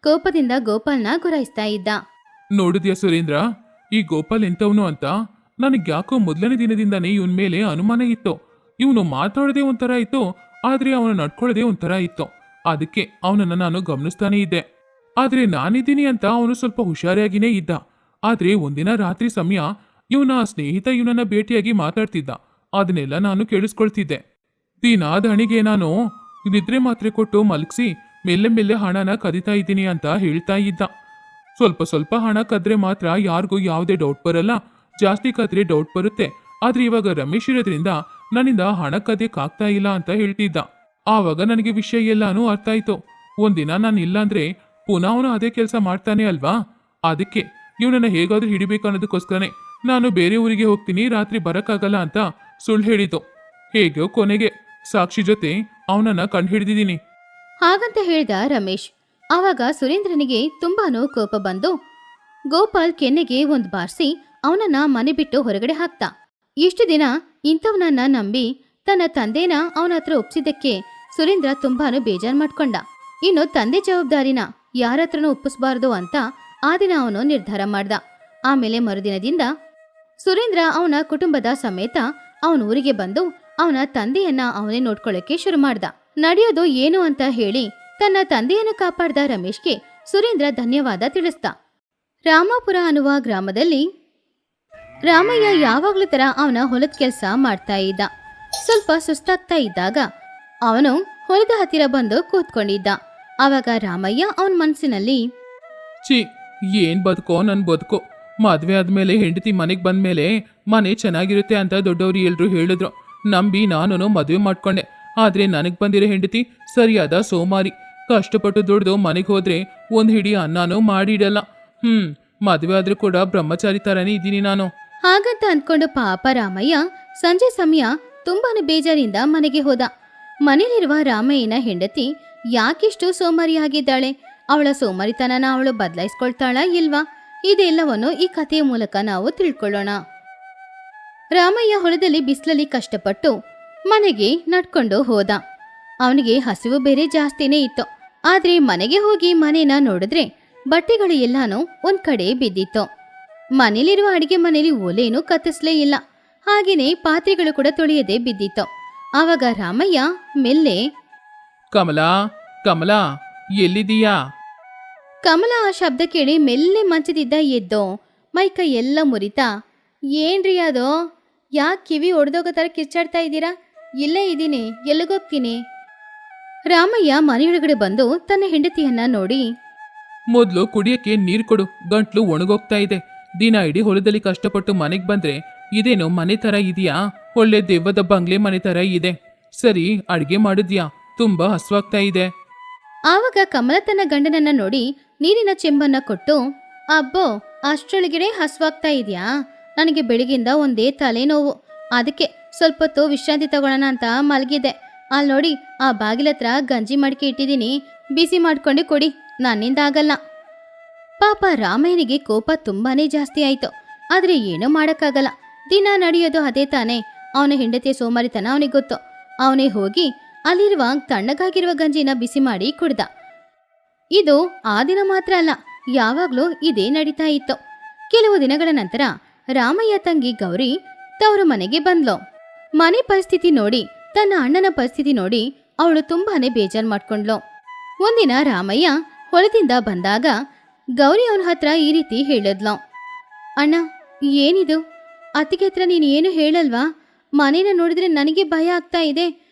ಕೋಪದಿಂದ ಗೋಪಾಲ್ನ ಗುರಾಯಿಸ್ತಾ ಇದ್ದ. ನೋಡಿದ್ಯಾ ಸುರೇಂದ್ರ, ಈ ಗೋಪಾಲ್ ಎಂತವನು ಅಂತ? ನನಗ್ಯಾಕೋ ಮೊದಲನೇ ದಿನದಿಂದಾನೇ ಇವನ್ ಮೇಲೆ ಅನುಮಾನ ಇತ್ತು. ಇವನು ಮಾತಾಡೋದೇ ಒಂಥರ ಇತ್ತು, ಆದ್ರೆ ಅವನು ನಡ್ಕೊಳ್ಳೋದೇ ಒಂಥರ ಇತ್ತು. ಅದಕ್ಕೆ ಅವನನ್ನ ನಾನು ಗಮನಿಸ್ತಾನೆ ಇದ್ದೆ. ಆದ್ರೆ ನಾನಿದ್ದೀನಿ ಅಂತ ಅವನು ಸ್ವಲ್ಪ ಹುಷಾರಾಗಿನೇ ಇದ್ದ. ಆದ್ರೆ ಒಂದಿನ ರಾತ್ರಿ ಸಮಯ ಇವನ ಸ್ನೇಹಿತ ಇವನನ್ನ ಭೇಟಿಯಾಗಿ ಮಾತಾಡ್ತಿದ್ದ. ಅದನ್ನೆಲ್ಲ ನಾನು ಕೇಳಿಸ್ಕೊಳ್ತಿದ್ದೆ. ದಿನಾದ ಹಣಿಗೆ ನಾನು ನಿದ್ರೆ ಮಾತ್ರೆ ಕೊಟ್ಟು ಮಲಗಿಸಿ ಮೆಲ್ಲೆ ಮೆಲ್ಲೆ ಹಣನ ಕದೀತಾ ಇದ್ದೀನಿ ಅಂತ ಹೇಳ್ತಾ ಇದ್ದ. ಸ್ವಲ್ಪ ಸ್ವಲ್ಪ ಹಣ ಕದ್ರೆ ಮಾತ್ರ ಯಾರಿಗೂ ಯಾವುದೇ ಡೌಟ್ ಬರಲ್ಲ, ಜಾಸ್ತಿ ಕದ್ರೆ ಡೌಟ್ ಬರುತ್ತೆ. ಆದ್ರೆ ಇವಾಗ ರಮೇಶ್ ಇರೋದ್ರಿಂದ ನನ್ನಿಂದ ಹಣ ಕದಿಯಕ್ಕಾಗ್ತಾ ಇಲ್ಲ ಅಂತ ಹೇಳ್ತಿದ್ದ. ಆವಾಗ ನನಗೆ ವಿಷಯ ಎಲ್ಲಾನು ಅರ್ಥ ಆಯ್ತು. ಒಂದಿನ ನಾನು ಇಲ್ಲಾಂದ್ರೆ ಪುನಃ ಅವನು ಅದೇ ಕೆಲಸ ಮಾಡ್ತಾನೆ ಅಲ್ವಾ? ಅದಕ್ಕೆ ಇವನನ್ನ ಹೇಗಾದ್ರೂ ಹಿಡಿಬೇಕು ಅನ್ನೋದಕ್ಕೋಸ್ಕರನೇ ನಾನು ಬೇರೆ ಊರಿಗೆ ಹೋಗ್ತೀನಿ, ರಾತ್ರಿ ಬರಕ್ಕಾಗಲ್ಲ ಅಂತ ಸುಳ್ಳು ಹೇಳಿದ್ದು. ಹೇಗೋ ಕೊನೆಗೆ ಸಾಕ್ಷಿ ಜೊತೆ ಅವನನ್ನ ಕಂಡು ಹಿಡಿದಿದ್ದೀನಿ. ಹಾಗಂತ ಹೇಳ್ದ ರಮೇಶ್. ಆವಾಗ ಸುರೇಂದ್ರನಿಗೆ ತುಂಬಾನು ಕೋಪ ಬಂದು ಗೋಪಾಲ್ ಕೆನ್ನೆಗೆ ಒಂದ್ ಬಾರಿಸಿ ಅವನನ್ನ ಮನೆ ಬಿಟ್ಟು ಹೊರಗಡೆ ಹಾಕ್ತ. ಇಷ್ಟು ದಿನ ಇಂಥವನನ್ನ ನಂಬಿ ತನ್ನ ತಂದೆನ ಅವನ ಹತ್ರ ಒಪ್ಸಿದ್ದಕ್ಕೆ ಸುರೇಂದ್ರ ತುಂಬಾನು ಬೇಜಾರ್ ಮಾಡ್ಕೊಂಡ. ಇನ್ನು ತಂದೆ ಜವಾಬ್ದಾರಿನ ಯಾರತ್ರನೂ ಒಪ್ಪಿಸ್ಬಾರ್ದು ಅಂತ ಆ ದಿನ ಅವನು ನಿರ್ಧಾರ ಮಾಡ್ದ. ಆಮೇಲೆ ಮರುದಿನದಿಂದ ಸುರೇಂದ್ರ ಅವನ ಕುಟುಂಬದ ಸಮೇತ ಅವನ ಊರಿಗೆ ಬಂದು ಅವನ ತಂದೆಯನ್ನ ಅವನೇ ನೋಡ್ಕೊಳ್ಳಕ್ಕೆ ಶುರು ಮಾಡ್ದ. ನಡೆಯೋದು ಏನು ಅಂತ ಹೇಳಿ ತನ್ನ ತಂದೆಯನ್ನು ಕಾಪಾಡ್ದ ರಮೇಶ್ಗೆ ಸುರೇಂದ್ರ ಧನ್ಯವಾದ ತಿಳಿಸ್ದ. ರಾಮಾಪುರ ಅನ್ನುವ ಗ್ರಾಮದಲ್ಲಿ ರಾಮಯ್ಯ ಯಾವಾಗ್ಲೂ ತರ ಅವನ ಹೊಲದ ಕೆಲಸ ಮಾಡ್ತಾ ಇದ್ದ. ಸ್ವಲ್ಪ ಸುಸ್ತಾಗ್ತಾ ಇದ್ದಾಗ ಅವನು ಹೊಲದ ಹತ್ತಿರ ಬಂದು ಕೂತ್ಕೊಂಡಿದ್ದ. ಆವಾಗ ರಾಮಯ್ಯ ಅವನ ಮನಸ್ಸಿನಲ್ಲಿ, ಛೀ, ಏನ್ ಬದುಕೋ ನನ್ ಬದುಕೋ. ಮದ್ವೆ ಆದ್ಮೇಲೆ ಹೆಂಡತಿ ಮನೆಗ್ ಬಂದ್ಮೇಲೆ ಮನೆ ಚೆನ್ನಾಗಿರುತ್ತೆ ಅಂತ ದೊಡ್ಡವರು ಎಲ್ರು ಹೇಳಿದ್ರು. ನಂಬಿ ನಾನು ಮದುವೆ ಮಾಡ್ಕೊಂಡೆ. ಆದ್ರೆ ನನಗ್ ಬಂದಿರೋ ಹೆಂಡತಿ ಸರಿಯಾದ ಸೋಮಾರಿ. ಕಷ್ಟಪಟ್ಟು ದುಡ್ದು ಮನೆಗೆ ಹೋದ್ರೆ ಒಂದ್ ಹಿಡಿ ಅನ್ನನೂ ಮಾಡಿಡಲ್ಲ. ಮದುವೆ ಆದ್ರೂ ಕೂಡ ಬ್ರಹ್ಮಚಾರಿ ತರನೇ ಇದ್ದೀನಿ ನಾನು. ಹಾಗಂತ ಅನ್ಕೊಂಡು ಪಾಪ ರಾಮಯ್ಯ ಸಂಜೆ ಸಮಯ ತುಂಬಾನೇ ಬೇಜಾರಿಂದ ಮನೆಗೆ ಹೋದ. ಮನೇಲಿರುವ ರಾಮಯ್ಯನ ಹೆಂಡತಿ ಯಾಕಿಷ್ಟು ಸೋಮಾರಿಯಾಗಿದ್ದಾಳೆ, ಅವಳ ಸೋಮಾರಿತನನ ಅವಳು ಬದಲಾಯಿಸ್ಕೊಳ್ತಾಳ ಇಲ್ವಾ, ಇದೆಲ್ಲವನ್ನು ಈ ಕಥೆಯ ಮೂಲಕ ನಾವು ತಿಳ್ಕೊಳ್ಳೋಣ. ರಾಮಯ್ಯ ಹೊಲದಲ್ಲಿ ಬಿಸಿಲಲ್ಲಿ ಕಷ್ಟಪಟ್ಟು ಮನೆಗೆ ನಡ್ಕೊಂಡು ಹೋದ. ಅವನಿಗೆ ಹಸಿವು ಬೇರೆ ಜಾಸ್ತಿನೇ ಇತ್ತು. ಆದ್ರೆ ಮನೆಗೆ ಹೋಗಿ ಮನೇನ ನೋಡಿದ್ರೆ ಬಟ್ಟೆಗಳು ಎಲ್ಲಾನು ಒಂದ್ ಕಡೆ ಬಿದ್ದಿತ್ತು. ಮನೇಲಿರುವ ಅಡಿಗೆ ಮನೇಲಿ ಒಲೆನೂ ಕತ್ತಿಸ್ಲೇ ಇಲ್ಲ. ಹಾಗೇನೆ ಪಾತ್ರೆಗಳು ಕೂಡ ತೊಳೆಯದೆ ಬಿದ್ದಿತ್ತು. ಆವಾಗ ರಾಮಯ್ಯ ಮೆಲ್ಲೆ, ಕಮಲಾ, ಕಮಲಾ, ಎಲ್ಲಿದೀಯಾ? ಕಮಲ ಆ ಶಬ್ದ ಕೇಳಿ ಮೆಲ್ಲೆ ಮಂಚದಿದ್ದ ಎದ್ದೋ ಮೈಕೈ ಎಲ್ಲ ಮುರಿತಾ, ಏನ್ರಿ ಅದು, ಯಾಕೆ ಕಿವಿ ಒಡೆದೋಗೋ ಥರ ಕಿಚ್ಚಾಡ್ತಾ ಇದ್ದೀರಾ? ಇಲ್ಲೇ ಇದ್ದೀನಿ, ಎಲ್ಲಿಗೋಗ್ತೀನಿ? ರಾಮಯ್ಯ ಮನೆಯೊಳಗಡೆ ಬಂದು ತನ್ನ ಹೆಂಡತಿಯನ್ನ ನೋಡಿ, ಮೊದ್ಲು ಕುಡಿಯಕ್ಕೆ ನೀರ್ ಕೊಡು, ಗಂಟ್ಲು ಒಣಗೋಗ್ತಾ ಇದೆ. ದಿನ ಇಡೀ ಹೊಲದಲ್ಲಿ ಕಷ್ಟಪಟ್ಟು ಮನೆಗ್ ಬಂದ್ರೆ ಇದೇನು ಮನೆ ತರ ಇದೆಯಾ? ಒಳ್ಳೆ ದೆವ್ವದ ಬಂಗ್ಲೆ ಮನೆ ತರ ಇದೆ. ಸರಿ, ಅಡ್ಗೆ ಮಾಡಿದ್ಯಾ? ತುಂಬಾ ಹಸ್ವಾಗ್ತಾ ಇದೆ. ಆವಾಗ ಕಮಲ ತನ್ನ ಗಂಡನನ್ನ ನೋಡಿ ನೀರಿನ ಚೆಂಬನ್ನ ಕೊಟ್ಟು, ಅಬ್ಬೋ, ಅಷ್ಟರೊಳಗಡೆ ಹಸ್ವಾಗ್ತಾ ಇದೆಯಾ? ನನಗೆ ಬೆಳಗಿಂದ ಒಂದೇ ತಲೆನೋವು, ಅದಕ್ಕೆ ಸ್ವಲ್ಪ ಹೊತ್ತು ವಿಶ್ರಾಂತಿ ತಗೊಳ್ಳೋಣ ಅಂತ ಮಲಗಿದೆ. ಅಲ್ಲಿ ನೋಡಿ, ಆ ಬಾಗಿಲತ್ರ ಗಂಜಿ ಮಡಿಕೆ ಇಟ್ಟಿದ್ದೀನಿ, ಬಿಸಿ ಮಾಡ್ಕೊಂಡು ಕೊಡಿ, ನನ್ನಿಂದ ಆಗಲ್ಲ. ಪಾಪ ರಾಮಯ್ಯನಿಗೆ ಕೋಪ ತುಂಬಾನೇ ಜಾಸ್ತಿ ಆಯ್ತು. ಆದ್ರೆ ಏನೂ ಮಾಡಕ್ಕಾಗಲ್ಲ, ದಿನ ನಡೆಯೋದು ಅದೇ ತಾನೇ. ಅವನ ಹೆಂಡತಿಯ ಸೋಮಾರಿತನ ಅವನಿಗೆ ಗೊತ್ತು. ಅವನೇ ಹೋಗಿ ಅಲ್ಲಿರುವ ತಣ್ಣಗಾಗಿರುವ ಗಂಜಿನ ಬಿಸಿ ಮಾಡಿ ಕುಡ್ದ. ಇದು ಆ ದಿನ ಮಾತ್ರ ಅಲ್ಲ, ಯಾವಾಗ್ಲೂ ಇದೇ ನಡೀತಾ ಇತ್ತು. ಕೆಲವು ದಿನಗಳ ನಂತರ ರಾಮಯ್ಯ ತಂಗಿ ಗೌರಿ ತವರು ಮನೆಗೆ ಬಂದ್ಲು. ಮನೆ ಪರಿಸ್ಥಿತಿ ನೋಡಿ, ತನ್ನ ಅಣ್ಣನ ಪರಿಸ್ಥಿತಿ ನೋಡಿ ಅವಳು ತುಂಬಾನೇ ಬೇಜಾರು ಮಾಡ್ಕೊಂಡ್ಲು. ಒಂದಿನ ರಾಮಯ್ಯ ಹೊಲದಿಂದ ಬಂದಾಗ ಗೌರಿ ಅವನ ಹತ್ರ ಈ ರೀತಿ ಹೇಳಿದ್ಲು, ಅಣ್ಣ, ಏನಿದು? ಅತ್ತಿಗೆ ಹತ್ರ ನೀನು ಏನು ಹೇಳಲ್ವಾ? ಮನೇನ ನೋಡಿದ್ರೆ ನನಗೆ ಭಯ ಆಗ್ತಾ ಇದೆ.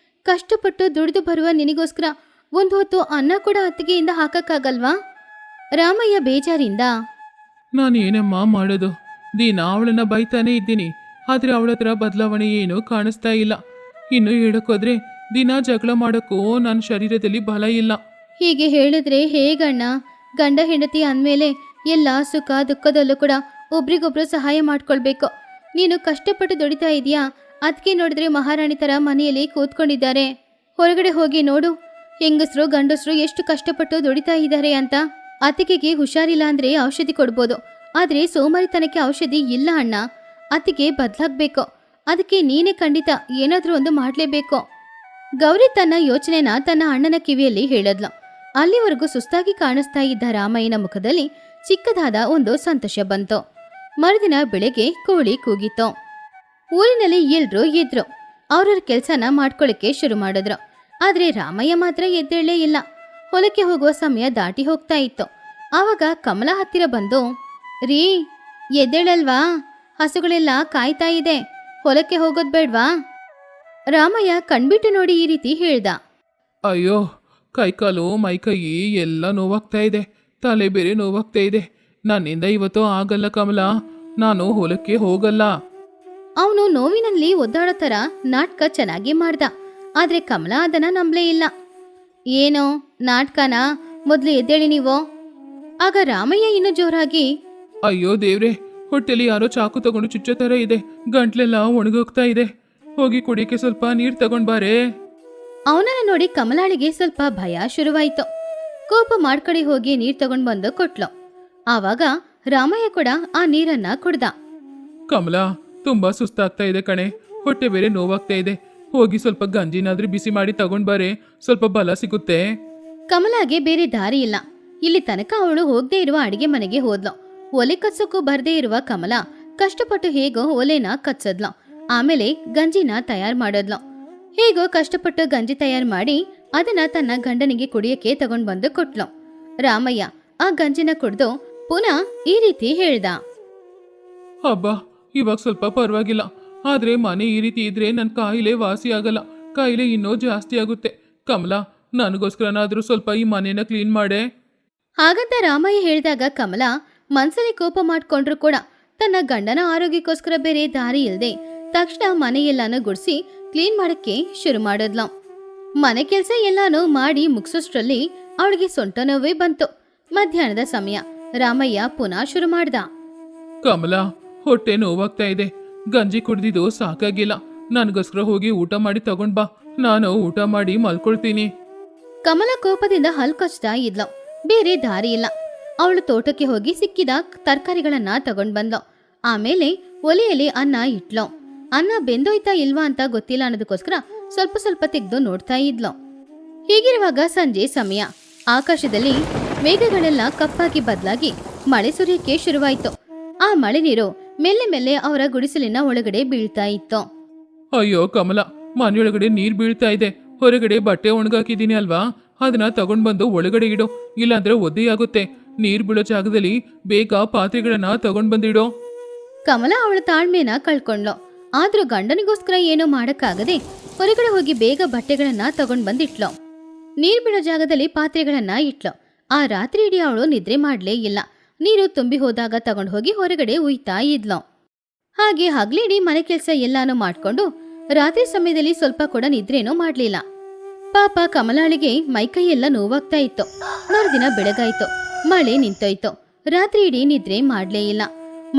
ಕಷ್ಟಪಟ್ಟು ದುಡಿದು ಬರುವ ನಿನಗೋಸ್ಕರ ಒಂದು ಹೊತ್ತು ಅನ್ನ ಕೂಡ ಅತ್ತಿಗೆಯಿಂದ ಹಾಕಕ್ಕಾಗಲ್ವಾ? ರಾಮಯ್ಯ ಬೇಜಾರಿಂದ, ನಾನೇನಮ್ಮ ಮಾಡೋದು? ದಿನ ಅವಳನ್ನ ಬೈತಾನೆ ಇದ್ದೀನಿ, ಆದ್ರೆ ಅವಳ ಹತ್ರ ಬದಲಾವಣೆ ಏನೂ ಕಾಣಿಸ್ತಾ ಇಲ್ಲ. ಇನ್ನು ಹೇಳಕ್ಕೋದ್ರೆ ದಿನ ಜಗಳ ಮಾಡೋಕ್ಕೂ ನನ್ನ ಶರೀರದಲ್ಲಿ ಬಲ ಇಲ್ಲ. ಹೀಗೆ ಹೇಳಿದ್ರೆ ಹೇಗಣ್ಣ? ಗಂಡ ಹೆಂಡತಿ ಅಂದಮೇಲೆ ಎಲ್ಲ ಸುಖ ದುಃಖದಲ್ಲೂ ಕೂಡ ಒಬ್ರಿಗೊಬ್ರು ಸಹಾಯ ಮಾಡ್ಕೊಳ್ಬೇಕು. ನೀನು ಕಷ್ಟಪಟ್ಟು ದುಡಿತಾ ಇದೀಯಾ, ಅದಕ್ಕೆ ನೋಡಿದ್ರೆ ಮಹಾರಾಣಿ ತರ ಮನೆಯಲ್ಲಿ ಕೂತ್ಕೊಂಡಿದ್ದಾರೆ. ಹೊರಗಡೆ ಹೋಗಿ ನೋಡು, ಹೆಂಗಸರು ಗಂಡಸರು ಎಷ್ಟು ಕಷ್ಟಪಟ್ಟು ದುಡಿತಾ ಇದ್ದಾರೆ ಅಂತ. ಅತ್ತಿಗೆಗೆ ಹುಷಾರಿಲ್ಲ ಅಂದ್ರೆ ಔಷಧಿ ಕೊಡ್ಬೋದು, ಆದ್ರೆ ಸೋಮಾರಿತನಕ್ಕೆ ಔಷಧಿ ಇಲ್ಲ ಅಣ್ಣ. ಅತ್ತಿಗೆ ಬದಲಾಗ್ಬೇಕು, ಅದಕ್ಕೆ ನೀನೇ ಖಂಡಿತ ಏನಾದ್ರೂ ಒಂದು ಮಾಡ್ಲೇಬೇಕು. ಗೌರಿ ತನ್ನ ಯೋಚನೆನ ತನ್ನ ಅಣ್ಣನ ಕಿವಿಯಲ್ಲಿ ಹೇಳದ್ಲು. ಅಲ್ಲಿವರೆಗೂ ಸುಸ್ತಾಗಿ ಕಾಣಿಸ್ತಾ ಇದ್ದ ರಾಮಯ್ಯನ ಮುಖದಲ್ಲಿ ಚಿಕ್ಕದಾದ ಒಂದು ಸಂತೋಷ ಬಂತು. ಮರುದಿನ ಬೆಳಗ್ಗೆ ಕೋಳಿ ಕೂಗಿತ್ತು. ಊರಿನಲ್ಲಿ ಎಲ್ರೂ ಎದ್ರು, ಅವ್ರವ್ರ ಕೆಲ್ಸನ ಮಾಡ್ಕೊಳ್ಳಿಕ್ಕೆ ಶುರು ಮಾಡಿದ್ರು. ಆದ್ರೆ ರಾಮಯ್ಯ ಮಾತ್ರ ಎದ್ದೇಳಲೇ ಇಲ್ಲ. ಹೊಲಕ್ಕೆ ಹೋಗುವ ಸಮಯ ದಾಟಿ ಹೋಗ್ತಾ ಇತ್ತು. ಆವಾಗ ಕಮಲ ಹತ್ತಿರ ಬಂದು, ರೀ, ಎದ್ದೇಳಲ್ವಾ? ಹಸುಗಳೆಲ್ಲ ಕಾಯ್ತಾ ಇದೆ, ಹೊಲಕ್ಕೆ ಹೋಗೋದ್ ಬೇಡ್ವಾ? ರಾಮಯ್ಯ ಕಣ್ಬಿಟ್ಟು ನೋಡಿ ಈ ರೀತಿ ಹೇಳ್ದ. ಅಯ್ಯೋ, ಕೈಕಾಲು ಮೈಕೈ ಎಲ್ಲ ನೋವಾಗ್ತಾ ಇದೆ, ತಲೆ ಬೇರೆ ನೋವಾಗ್ತಾ ಇದೆ. ನನ್ನಿಂದ ಇವತ್ತು ಆಗಲ್ಲ ಕಮಲ, ನಾನು ಹೊಲಕ್ಕೆ ಹೋಗಲ್ಲ. ಅವನು ನೋವಿನಲ್ಲಿ ಒದ್ದಾಡೋ ಥರ ನಾಟಕ ಚೆನ್ನಾಗಿ ಮಾಡ್ದ. ಆದ್ರೆ ಕಮಲ ಅದನ್ನ ನಂಬಲೇ ಇಲ್ಲ. ಏನೋ ನಾಟಕನಾ? ಮೊದಲು ಎದ್ದೇಳಿ ನೀವು. ಆಗ ರಾಮಯ್ಯ ಇನ್ನೂ ಜೋರಾಗಿ, ಅಯ್ಯೋ ದೇವ್ರೆ, ಹೊಟ್ಟೆಲಿ ಯಾರೋ ಚಾಕು ತಗೊಂಡು ಚುಚ್ಚೋ ಥರ ಇದೆ, ಗಂಟ್ಲೆಲ್ಲ ಒಣಗೋಗ್ತಾ ಇದೆ. ಹೋಗಿ ಕುಡಿಯಕ್ಕೆ ಸ್ವಲ್ಪ ನೀರು ತಗೊಂಡ್ ಬಾರೇ. ಅವನನ್ನ ನೋಡಿ ಕಮಲಾಳಿಗೆ ಸ್ವಲ್ಪ ಭಯ ಶುರುವಾಯ್ತು. ಕೋಪ ಮಾಡ್ಕಡೆ ಹೋಗಿ ನೀರ್ ತಗೊಂಡ್ ಬಂದು ಕೊಟ್ಲು. ಆವಾಗ ರಾಮಯ್ಯ ಕೂಡ ಆ ನೀರನ್ನ ಕುಡ್ದ. ಕಮಲಾ, ತುಂಬಾ ಸುಸ್ತಾಗ್ತಾ ಇದೆ ಕಣೆ, ಹೊಟ್ಟೆ ಬೇರೆ ನೋವಾಗ್ತಾ ಇದೆ. ಹೋಗಿ ಸ್ವಲ್ಪ ಗಂಜಿನಾದ್ರೂ ಬಿಸಿ ಮಾಡಿ ತಗೊಂಡ್ ಬಾರೆ, ಸ್ವಲ್ಪ ಬಲ ಸಿಗುತ್ತೆ. ಕಮಲಾಗೆ ಬೇರೆ ದಾರಿ ಇಲ್ಲ. ಇಲ್ಲಿ ತನಕ ಅವಳು ಹೋಗದೆ ಇರುವ ಅಡಿಗೆ ಮನೆಗೆ ಹೋದ್ಲು. ಒಲೆ ಕತ್ಸಕ್ಕೂ ಬರ್ದೇ ಇರುವ ಕಮಲ ಕಷ್ಟಪಟ್ಟು ಹೇಗೋ ಒಲೆನ ಕತ್ಸದ್ಲು. ಆಮೇಲೆ ಗಂಜಿನ ತಯಾರು ಮಾಡದ್ಲು. ಹೇಗೋ ಕಷ್ಟಪಟ್ಟು ಗಂಜಿ ತಯಾರು ಮಾಡಿ ಅದನ್ನ ತನ್ನ ಗಂಡನಿಗೆ ಕುಡಿಯಕ್ಕೆ ತಗೊಂಡ್ ಬಂದು ಕೊಟ್ಲು. ರಾಮಯ್ಯ ಆ ಗಂಜಿನ ಕುಡ್ದು ಪುನಃ ಈ ರೀತಿ ಹೇಳ್ದ, ಹಬ್ಬ, ಇವಾಗ ಸ್ವಲ್ಪ ಪರವಾಗಿಲ್ಲ. ಆದ್ರೆ ಮನೆ ಈ ರೀತಿ ಇದ್ರೆ ನನ್ನ ಕಾಯಿಲೆ ವಾಸಿ ಆಗಲ್ಲ, ಕಾಯಿಲೆ ಇನ್ನೂ ಜಾಸ್ತಿ ಆಗುತ್ತೆ. ಕಮಲಾ, ನನಗೋಸ್ಕರನಾದ್ರೂ ಸ್ವಲ್ಪ ಈ ಮನೇನ ಕ್ಲೀನ್ ಮಾಡೆ. ಹಾಗಂತ ರಾಮಯ್ಯ ಹೇಳಿದಾಗ ಕಮಲ ಮನ್ಸಲ್ಲಿ ಕೋಪ ಮಾಡ್ಕೊಂಡ್ರು ಕೂಡ ತನ್ನ ಗಂಡನ ಆರೋಗ್ಯಕ್ಕೋಸ್ಕರ ಬೇರೆ ದಾರಿ ಇಲ್ದೆ ತಕ್ಷಣ ಮನೆಯೆಲ್ಲಾನು ಗುಡಿಸಿ ಕ್ಲೀನ್ ಮಾಡಕ್ಕೆ ಶುರು ಮಾಡಿದ್ಲು. ಮನೆ ಕೆಲ್ಸ ಎಲ್ಲಾನು ಮಾಡಿ ಮುಗಿಸೋಷ್ಟ್ರಲ್ಲಿ ಅವಳಿಗೆ ಸೊಂಟ ನೋವೇ ಬಂತು. ಮಧ್ಯಾಹ್ನದ ಸಮಯ. ರಾಮಯ್ಯ ಪುನಃ ಶುರು ಮಾಡ್ದ. ಕಮಲಾ, ಹೊಟ್ಟೆ ನೋವಾಗ್ತಾ ಇದೆ. ಗಂಜಿ ಕುಡ್ದಿದ್ದು ಸಾಕಾಗಿಲ್ಲ. ನನಗೋಸ್ಕರ ಹೋಗಿ ಊಟ ಮಾಡಿ ತಗೊಂಡ್ ಬಾ. ನಾನು ಊಟ ಮಾಡಿ ಮಲ್ಕೊಳ್ತೀನಿ. ಕಮಲ ಕೋಪದಿಂದ ಹಲ್ಕೊಚ್ತಾ ಇದ್ಲು. ಬೇರೆ ದಾರಿ ಇಲ್ಲ. ಅವಳು ತೋಟಕ್ಕೆ ಹೋಗಿ ಸಿಕ್ಕಿದ ತರಕಾರಿಗಳನ್ನ ತಗೊಂಡ್ ಬಂದ್ಲು. ಆಮೇಲೆ ಒಲೆಯಲ್ಲಿ ಅನ್ನ ಇಟ್ಲು. ಅನ್ನ ಬೆಂದೋಯ್ತಾ ಇಲ್ವಾ ಅಂತ ಗೊತ್ತಿಲ್ಲ ಅನ್ನೋದಕ್ಕೋಸ್ಕರ ಸ್ವಲ್ಪ ಸ್ವಲ್ಪ ತೆಗೆದು ನೋಡ್ತಾ ಇದ್ಲು. ಹೀಗಿರುವಾಗ ಸಂಜೆ ಸಮಯ. ಆಕಾಶದಲ್ಲಿ ಮೇಘಗಳೆಲ್ಲ ಕಪ್ಪಾಗಿ ಬದಲಾಗಿ ಮಳೆ ಸುರಿಯಕ್ಕೆ ಶುರುವಾಯ್ತು. ಆ ಮಳೆ ನೀರು ಮೆಲ್ಲೆ ಮೆಲ್ಲೆ ಅವರ ಗುಡಿಸಲಿನ ಒಳಗಡೆ ಬೀಳ್ತಾ ಇತ್ತು. ಅಯ್ಯೋ ಕಮಲ, ಮನೆಯೊಳಗಡೆ ನೀರ್ ಬೀಳ್ತಾ ಇದೆ. ಹೊರಗಡೆ ಬಟ್ಟೆ ಒಣಗಾಕಿದೀನಿ ಅಲ್ವಾ, ಅದನ್ನ ತಗೊಂಡ್ ಬಂದು ಒಳಗಡೆ ಇಡು, ಇಲ್ಲಾಂದ್ರೆ ಒದ್ದೆಯಾಗುತ್ತೆ. ನೀರ್ ಬೀಳೋ ಜಾಗದಲ್ಲಿ ಬೇಗ ಪಾತ್ರೆಗಳನ್ನ ತಗೊಂಡ್ ಬಂದಿಡೋ. ಕಮಲ ಅವಳ ತಾಳ್ಮೆನ ಕಳ್ಕೊಂಡ್ಲು. ಆದ್ರೂ ಗಂಡನಿಗೋಸ್ಕರ ಏನೂ ಮಾಡಕ್ಕಾಗದೆ ಹೊರಗಡೆ ಹೋಗಿ ಬೇಗ ಬಟ್ಟೆಗಳನ್ನ ತಗೊಂಡ್ ಬಂದಿಟ್ಲು. ನೀರ್ ಬೀಳೋ ಜಾಗದಲ್ಲಿ ಪಾತ್ರೆಗಳನ್ನ ಇಟ್ಲು. ಆ ರಾತ್ರಿ ಇಡೀ ಅವಳು ನಿದ್ರೆ ಮಾಡ್ಲೇ ಇಲ್ಲ. ನೀರು ತುಂಬಿ ಹೋದಾಗ ತಗೊಂಡು ಹೋಗಿ ಹೊರಗಡೆ ಉಯ್ತಾ ಇದ್ಲು. ಹಾಗೆ ಹಗ್ಲಿಡೀ ಮನೆ ಕೆಲ್ಸ ಎಲ್ಲಾನು ಮಾಡ್ಕೊಂಡು ರಾತ್ರಿ ಸಮಯದಲ್ಲಿ ಸ್ವಲ್ಪ ಕೂಡ ನಿದ್ರೇನೂ ಮಾಡ್ಲಿಲ್ಲ. ಪಾಪ ಕಮಲಾಳಿಗೆ ಮೈಕೈ ಎಲ್ಲ ನೋವಾಗ್ತಾ ಇತ್ತು. ಮರುದಿನ ಬೆಳಗಾಯ್ತು. ಮಳೆ ನಿಂತೋಯ್ತು. ರಾತ್ರಿ ಇಡೀ ನಿದ್ರೆ ಮಾಡ್ಲೇ ಇಲ್ಲ.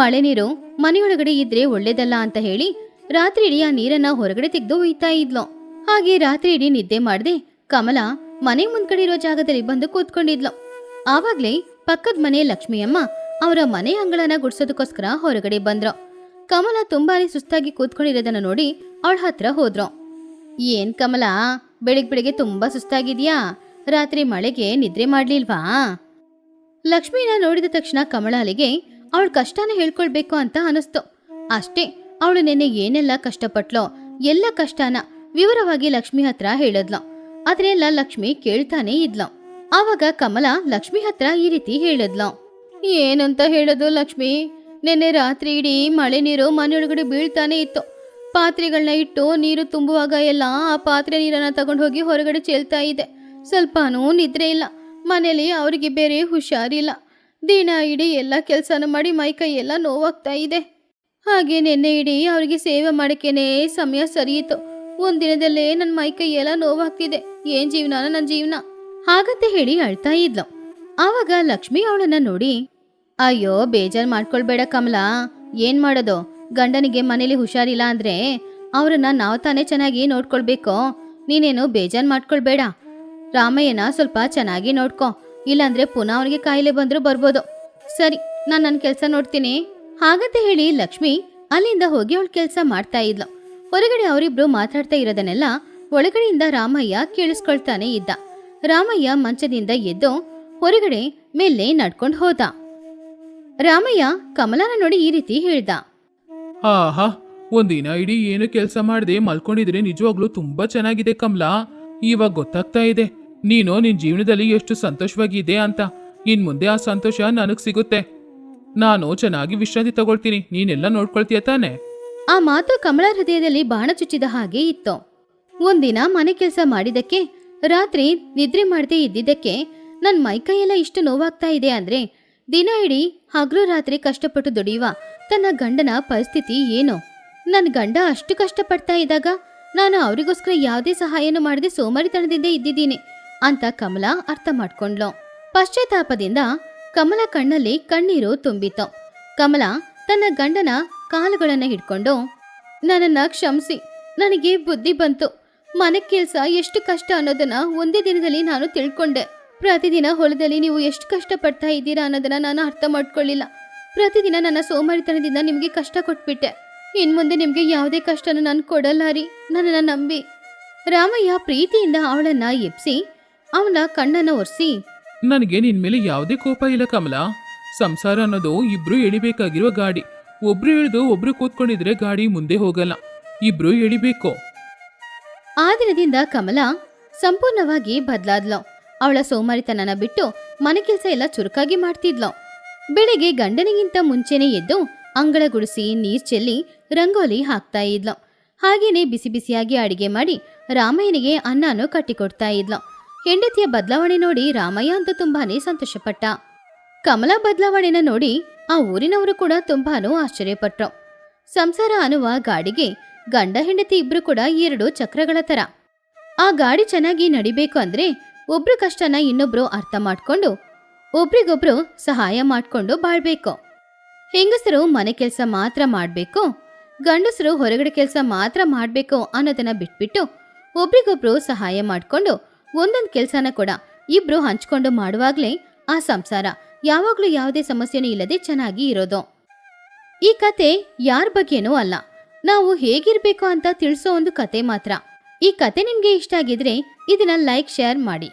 ಮಳೆ ನೀರು ಮನೆಯೊಳಗಡೆ ಇದ್ರೆ ಒಳ್ಳೇದಲ್ಲ ಅಂತ ಹೇಳಿ ರಾತ್ರಿ ಇಡೀ ಆ ನೀರನ್ನ ಹೊರಗಡೆ ತೆಗೆದು ಒಯ್ತಾ ಇದ್ಲು. ಹಾಗೆ ರಾತ್ರಿ ಇಡೀ ನಿದ್ದೆ ಮಾಡದೆ ಕಮಲ ಮನೆ ಮುಂದ್ಗಡೆ ಇರೋ ಜಾಗದಲ್ಲಿ ಬಂದು ಕೂತ್ಕೊಂಡಿದ್ಲು. ಆವಾಗ್ಲೇ ಪಕ್ಕದ ಮನೆ ಲಕ್ಷ್ಮಿಯಮ್ಮ ಅವರ ಮನೆ ಅಂಗಳನ ಗುಡ್ಸೋದಕ್ಕೋಸ್ಕರ ಹೊರಗಡೆ ಬಂದ್ರು. ಕಮಲ ತುಂಬಾನೇ ಸುಸ್ತಾಗಿ ಕೂತ್ಕೊಂಡಿರೋದನ್ನ ನೋಡಿ ಅವಳ ಹತ್ರ ಹೋದ್ರು. ಏನ್ ಕಮಲ, ಬೆಳಿಗ್ಗೆ ತುಂಬಾ ಸುಸ್ತಾಗಿದ್ಯಾ? ರಾತ್ರಿ ಮಳೆಗೆ ನಿದ್ರೆ ಮಾಡ್ಲಿಲ್ವಾ? ಲಕ್ಷ್ಮಿನ ನೋಡಿದ ತಕ್ಷಣ ಕಮಲಾಳಿಗೆ ಅವಳ ಕಷ್ಟನ ಹೇಳ್ಕೊಳ್ಬೇಕು ಅಂತ ಅನಿಸ್ತು. ಅಷ್ಟೇ, ಅವಳು ನೆನ್ನೆ ಏನೆಲ್ಲ ಕಷ್ಟಪಟ್ಲೋ ಎಲ್ಲ ಕಷ್ಟನ ವಿವರವಾಗಿ ಲಕ್ಷ್ಮಿ ಹತ್ರ ಹೇಳಿದ್ಲು. ಅದನ್ನೆಲ್ಲ ಲಕ್ಷ್ಮಿ ಕೇಳ್ತಾನೆ ಇದ್ಲು. ಆವಾಗ ಕಮಲ ಲಕ್ಷ್ಮಿ ಹತ್ರ ಈ ರೀತಿ ಹೇಳಿದ್ಲು. ಏನಂತ ಹೇಳೋದು ಲಕ್ಷ್ಮಿ, ನೆನ್ನೆ ರಾತ್ರಿ ಇಡೀ ಮಳೆ ನೀರು ಮನೆಯೊಳಗಡೆ ಬೀಳ್ತಾನೆ ಇತ್ತು. ಪಾತ್ರೆಗಳನ್ನ ಇಟ್ಟು ನೀರು ತುಂಬುವಾಗ ಎಲ್ಲ ಆ ಪಾತ್ರೆ ನೀರನ್ನ ತಗೊಂಡು ಹೋಗಿ ಹೊರಗಡೆ ಚೆಲ್ತಾ ಇದೆ. ಸ್ವಲ್ಪನೂ ನಿದ್ರೆ ಇಲ್ಲ. ಮನೇಲಿ ಅವರಿಗೆ ಬೇರೆ ಹುಷಾರಿಲ್ಲ. ದಿನ ಇಡೀ ಎಲ್ಲ ಕೆಲಸನ ಮಾಡಿ ಮೈಕೈ ಎಲ್ಲ ನೋವಾಗ್ತಾ ಇದೆ. ಹಾಗೆ ನೆನ್ನೆ ಇಡೀ ಅವರಿಗೆ ಸೇವೆ ಮಾಡೋಕ್ಕೇನೆ ಸಮಯ ಸರಿಯಿತು. ಒಂದಿನದಲ್ಲೇ ನನ್ನ ಮೈಕೈ ಎಲ್ಲ ನೋವಾಗ್ತಿದೆ. ಏನ್ ಜೀವನ ನನ್ನ ಜೀವನ, ಹಾಗಂತ ಹೇಳಿ ಅಳ್ತಾ ಇದ್ಲು. ಆವಾಗ ಲಕ್ಷ್ಮಿ ಅವಳನ್ನ ನೋಡಿ, ಅಯ್ಯೋ ಬೇಜಾರು ಮಾಡ್ಕೊಳ್ಬೇಡ ಕಮಲಾ, ಏನ್ ಮಾಡೋದು, ಗಂಡನಿಗೆ ಮನೇಲಿ ಹುಷಾರಿಲ್ಲ ಅಂದ್ರೆ ಅವ್ರನ್ನ ನಾವು ತಾನೇ ಚೆನ್ನಾಗಿ ನೋಡ್ಕೊಳ್ಬೇಕು. ನೀನೇನು ಬೇಜಾರು ಮಾಡ್ಕೊಳ್ಬೇಡ. ರಾಮಯ್ಯನ ಸ್ವಲ್ಪ ಚೆನ್ನಾಗಿ ನೋಡ್ಕೊ, ಇಲ್ಲಾಂದ್ರೆ ಪುನಃ ಅವನಿಗೆ ಕಾಯಿಲೆ ಬಂದ್ರು ಬರ್ಬೋದು. ಸರಿ, ನಾನು ನನ್ನ ಕೆಲಸ ನೋಡ್ತೀನಿ. ಹಾಗಂತ ಹೇಳಿ ಲಕ್ಷ್ಮಿ ಅಲ್ಲಿಂದ ಹೋಗಿ ಅವಳ ಕೆಲಸ ಮಾಡ್ತಾ ಇದ್ಲು. ಹೊರಗಡೆ ಅವರಿಬ್ರು ಮಾತಾಡ್ತಾ ಇರೋದನ್ನೆಲ್ಲ ಒಳಗಡೆಯಿಂದ ರಾಮಯ್ಯ ಕೇಳಿಸ್ಕೊಳ್ತಾನೆ ಇದ್ದ. ರಾಮಯ್ಯ ಮಂಚದಿಂದ ಎದ್ದು ಹೊರಗಡೆ ಮೇಲೆ ನಡ್ಕೊಂಡು ಹೋದ. ರಾಮಯ್ಯ ಕಮಲನ ನೋಡಿ ಈ ರೀತಿ ಹೇಳ್ದ. ಆಹಾ, ಒಂದಿನ ಇಡೀ ಏನು ಕೆಲಸ ಮಾಡದೆ ಮಲ್ಕೊಂಡಿದ್ರೆ ನಿಜವಾಗ್ಲೂ ತುಂಬಾ ಚೆನ್ನಾಗಿದೆ ಕಮಲಾ. ಇವಾಗ ಗೊತ್ತಾಗ್ತಾ ಇದೆ ನೀನು ನಿನ್ ಜೀವನದಲ್ಲಿ ಎಷ್ಟು ಸಂತೋಷವಾಗಿದೆ ಅಂತ. ಇನ್ ಮುಂದೆ ಆ ಸಂತೋಷ ನನಗ್ ಸಿಗುತ್ತೆ. ನಾನು ಚೆನ್ನಾಗಿ ವಿಶ್ರಾಂತಿ ತಗೊಳ್ತೀನಿ, ನೀನೆಲ್ಲ ನೋಡ್ಕೊಳ್ತೀಯ ತಾನೆ? ಆ ಮಾತು ಕಮಲ ಹೃದಯದಲ್ಲಿ ಬಾಣ ಚುಚ್ಚಿದ ಹಾಗೆ ಇತ್ತು. ಒಂದಿನ ಮನೆ ಕೆಲಸ ಮಾಡಿದಕ್ಕೆ, ರಾತ್ರಿ ನಿದ್ರೆ ಮಾಡದೆ ಇದ್ದಿದ್ದಕ್ಕೆ ನನ್ ಮೈಕೈಯೆಲ್ಲ ಇಷ್ಟು ನೋವಾಗ್ತಾ ಇದೆ ಅಂದ್ರೆ ದಿನ ಇಡೀ ಹಗಲು ರಾತ್ರಿ ಕಷ್ಟಪಟ್ಟು ದುಡಿಯುವ ತನ್ನ ಗಂಡನ ಪರಿಸ್ಥಿತಿ ಏನು? ನನ್ನ ಗಂಡ ಅಷ್ಟು ಕಷ್ಟಪಡ್ತಾ ಇದ್ದಾಗ ನಾನು ಅವರಿಗೋಸ್ಕರ ಯಾವುದೇ ಸಹಾಯನೂ ಮಾಡದೆ ಸೋಮಾರಿತನದಿಂದ ಇದ್ದಿದ್ದೀನಿ ಅಂತ ಕಮಲ ಅರ್ಥ ಮಾಡ್ಕೊಂಡ್ಲು. ಪಶ್ಚಾತ್ತಾಪದಿಂದ ಕಮಲ ಕಣ್ಣಲ್ಲಿ ಕಣ್ಣೀರು ತುಂಬಿತು. ಕಮಲ ತನ್ನ ಗಂಡನ ಕಾಲುಗಳನ್ನ ಹಿಡ್ಕೊಂಡು, ನನ್ನನ್ನ ಕ್ಷಮಿಸಿ, ನನಗೆ ಬುದ್ಧಿ ಬಂತು. ಮನೆ ಕೆಲಸ ಎಷ್ಟು ಕಷ್ಟ ಅನ್ನೋದನ್ನ ಒಂದೇ ದಿನದಲ್ಲಿ ನಾನು ತಿಳ್ಕೊಂಡೆ. ಪ್ರತಿದಿನ ಹೊಲದಲ್ಲಿ ನೀವು ಎಷ್ಟು ಕಷ್ಟಪಡ್ತಾ ಇದ್ದೀರಾ ಅನ್ನೋದನ್ನ ನಾನು ಅರ್ಥ ಮಾಡ್ಕೊಳ್ಳಿಲ್ಲ. ಪ್ರತಿದಿನ ನನ್ನ ಸೋಮಾರಿತನದಿಂದ ನಿಮಗೆ ಕಷ್ಟ ಕೊಟ್ಬಿಟ್ಟೆ. ಇನ್ಮುಂದೆ ನಿಮ್ಗೆ ಯಾವುದೇ ಕಷ್ಟನೂ ನಾನು ಕೊಡಲ್ಲ ರೀ, ನನ್ನನ್ನ ನಂಬಿ. ರಾಮಯ್ಯ ಪ್ರೀತಿಯಿಂದ ಅವಳನ್ನ ಎಬ್ಸಿ ಅವಳ ಕಣ್ಣನ್ನ ಒರೆಸಿ, ನನಗೆ ನಿನ್ ಮೇಲೆ ಯಾವುದೇ ಕೋಪ ಇಲ್ಲ ಕಮಲಾ. ಸಂಸಾರ ಅನ್ನೋದು ಇಬ್ರು ಎಳಿಬೇಕಾಗಿರುವ ಗಾಡಿ. ಒಬ್ರು ಇಳಿದು ಒಬ್ರು ಕೂತ್ಕೊಂಡಿದ್ರೆ ಗಾಡಿ ಮುಂದೆ ಹೋಗಲ್ಲ, ಇಬ್ರು ಎಳಿಬೇಕು. ಆ ದಿನದಿಂದ ಕಮಲ ಸಂಪೂರ್ಣವಾಗಿ ಬದಲಾದ್ಲು. ಅವಳ ಸೋಮಾರಿತನನ ಬಿಟ್ಟು ಮನೆ ಕೆಲಸ ಎಲ್ಲ ಚುರುಕಾಗಿ ಮಾಡ್ತಿದ್ಲು. ಬೆಳಿಗ್ಗೆ ಗಂಡನಿಗಿಂತ ಮುಂಚೆನೆ ಎದ್ದು ಅಂಗಳ ಗುಡಿಸಿ ನೀರ್ ಚೆಲ್ಲಿ ರಂಗೋಲಿ ಹಾಕ್ತಾ ಇದ್ಲು. ಹಾಗೇನೆ ಬಿಸಿ ಬಿಸಿಯಾಗಿ ಅಡಿಗೆ ಮಾಡಿ ರಾಮಯ್ಯನಿಗೆ ಅನ್ನನೂ ಕಟ್ಟಿಕೊಡ್ತಾ ಇದ್ಲು. ಹೆಂಡತಿಯ ಬದಲಾವಣೆ ನೋಡಿ ರಾಮಯ್ಯ ಅಂತೂ ತುಂಬಾನೇ ಸಂತೋಷಪಟ್ಟ. ಕಮಲ ಬದಲಾವಣೆನ ನೋಡಿ ಆ ಊರಿನವರು ಕೂಡ ತುಂಬಾನು ಆಶ್ಚರ್ಯಪಟ್ರು. ಸಂಸಾರ ಅನ್ನುವ ಗಾಡಿಗೆ ಗಂಡ ಹೆಂಡತಿ ಇಬ್ರು ಕೂಡ 2 ಚಕ್ರಗಳ ತರ. ಆ ಗಾಡಿ ಚೆನ್ನಾಗಿ ನಡಿಬೇಕು ಅಂದ್ರೆ ಒಬ್ರು ಕಷ್ಟನ ಇನ್ನೊಬ್ರು ಅರ್ಥ ಮಾಡ್ಕೊಂಡು ಒಬ್ರಿಗೊಬ್ರು ಸಹಾಯ ಮಾಡ್ಕೊಂಡು ಬಾಳ್ಬೇಕು. ಹೆಂಗಸರು ಮನೆ ಕೆಲಸ ಮಾತ್ರ ಮಾಡ್ಬೇಕು, ಗಂಡಸರು ಹೊರಗಡೆ ಕೆಲಸ ಮಾತ್ರ ಮಾಡ್ಬೇಕು ಅನ್ನೋದನ್ನ ಬಿಟ್ಬಿಟ್ಟು ಒಬ್ರಿಗೊಬ್ರು ಸಹಾಯ ಮಾಡ್ಕೊಂಡು ಒಂದೊಂದು ಕೆಲಸನ ಕೂಡ ಇಬ್ರು ಹಂಚ್ಕೊಂಡು ಮಾಡುವಾಗ್ಲೇ ಆ ಸಂಸಾರ ಯಾವಾಗ್ಲೂ ಯಾವುದೇ ಸಮಸ್ಯೆನೂ ಇಲ್ಲದೆ ಚೆನ್ನಾಗಿ ಇರೋದು. ಈ ಕತೆ ಯಾರ ಬಗ್ಗೆನೂ ಅಲ್ಲ, ನಾವು ಹೇಗಿರ್ಬೇಕು ಅಂತ ತಿಳಿಸೋ ಒಂದು ಕತೆ ಮಾತ್ರ. ಈ ಕತೆ ನಿಮ್ಗೆ ಇಷ್ಟ ಆಗಿದ್ರೆ ಇದನ್ನ ಲೈಕ್ ಶೇರ್ ಮಾಡಿ.